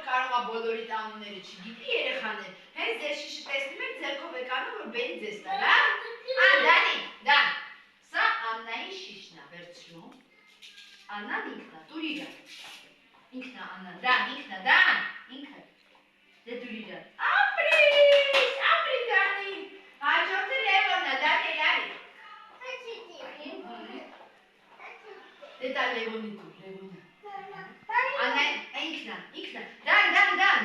կարող է բոլորի տանունները չգիտի երեխաներ, հենց ձեր շիշը տեսնում եք, ձեռքով եք անում, որ բերի ձեզ տալ, հա? Դանի, Դան, սա Աննայի շիշն է, վերցրու, Աննան ինքն է, տուր իրան, ինքն է Աննան, Դան, ինքը, դե տուր իրան, ապրի Դանի, հաջորդը Լևոնն է, Դանիել արի, դե տա Լևոնի տուր, Լևոնը, Աննա, ինքն է, Դան,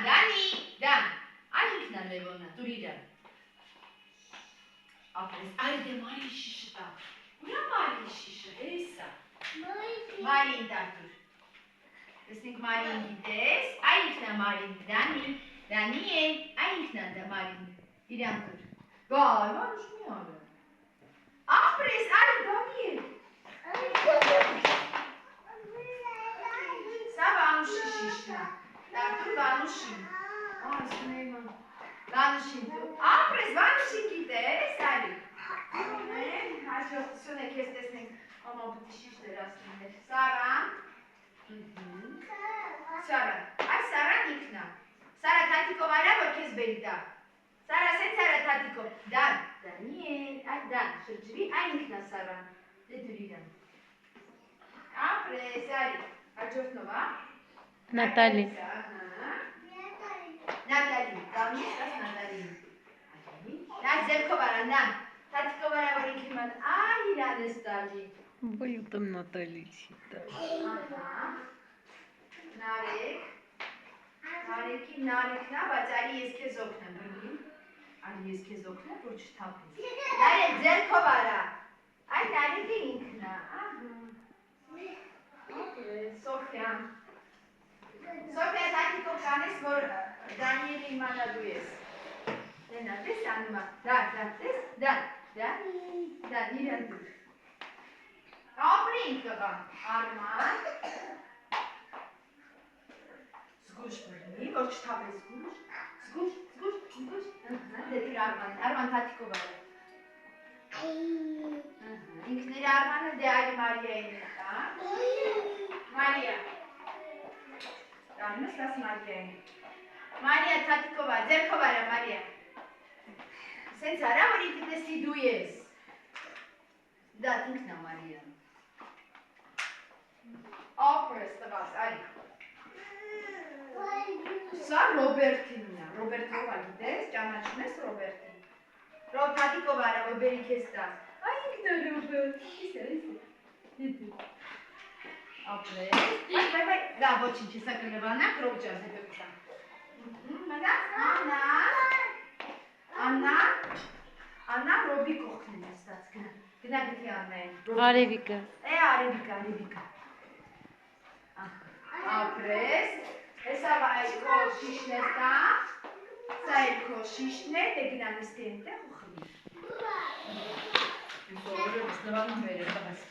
Դանի, այ ինքն է Լևոնը, տուր իրան, ապրես, այ դե Մարի շիշը տա, ուրա Մարի շիշը, էսա, Մարին տա տուր, տեսնենք Մարին գիտես, այ ինքն է Մարին, Դանի է, այ ինքն է Մարին, իրան տուր, գայ, Մանուշ մի արը, ապրես, այ Դանիել, սա Վանուշի շիշն է, տա տուր Վանուշին, Վանուշին տուր, ապրես, Վանուշին գիտես, արի, հաջորդություն եք ես տեսնենք, Ամա բտի շիշ դերասնիներ, Սարան, այ Սարան ինքն է, Սարա թատիկով արա, որ կեզ բերի տա, Սարա սենց արա թատիկով, Դանիել, այ Դան, շրջվի, այ ինքն է Սարան, դե դուր իրան, ապրես, արի, հաջորդնով, հա? Նատալի, Դանիել, տաս Նատալին, նա ձերքով արա, նա, թատիկով արա, որ ինք իման, այ իրան ես տալի, Ոյ ուտեմ Նատալի չի տա, Նարեկին նարեկն է, բայց արի ես կեզ օգնեմ, որ չթափես, Նարեկ ձերքով արա, այ նարեկը ինքն է, Սոֆյան, թատիկով կանես, որ Դանիելի իմանալու ես, դենա, տես անում է, Դան, իրան դուր, ապրի ինք տղան, Արման, զգուշ բրնի, որ չթափես զգուշ, դե դուր Արման թատիկով արա, ինքն իր Արմանը դե արի Մարիային է տա, Մարիա, տանումս տաս Մարիային, Մարիա թատիկով արա, ձերքով արա Մարիա, սենց արա, որ ինքը տեսի դու ես, դա ինքն է Մարիան, ապրես տղաս, արի, սա Ռոբերտինն է, Ռոբերտով ա գիտես, ճանաչում ես Ռոբերտին, թատիկով արա, որ բերի կեզ տա, այ ինքն է Ռոբերտ, ապրես, դա ոչինչ, հեսա կլվանակ, ռոբ ջազ հետո կտա, մնաց, Աննա Ռոբի կողքն են ստաց, գնա գտի Աննային, Արևիկը, Արևիկա, ապրես, հեսա քո շիշն է տա, սա էլ քո շիշն է, դե գնա նստի ենտեղ ու խմի, Զորը վստվանում մեր է տղաս,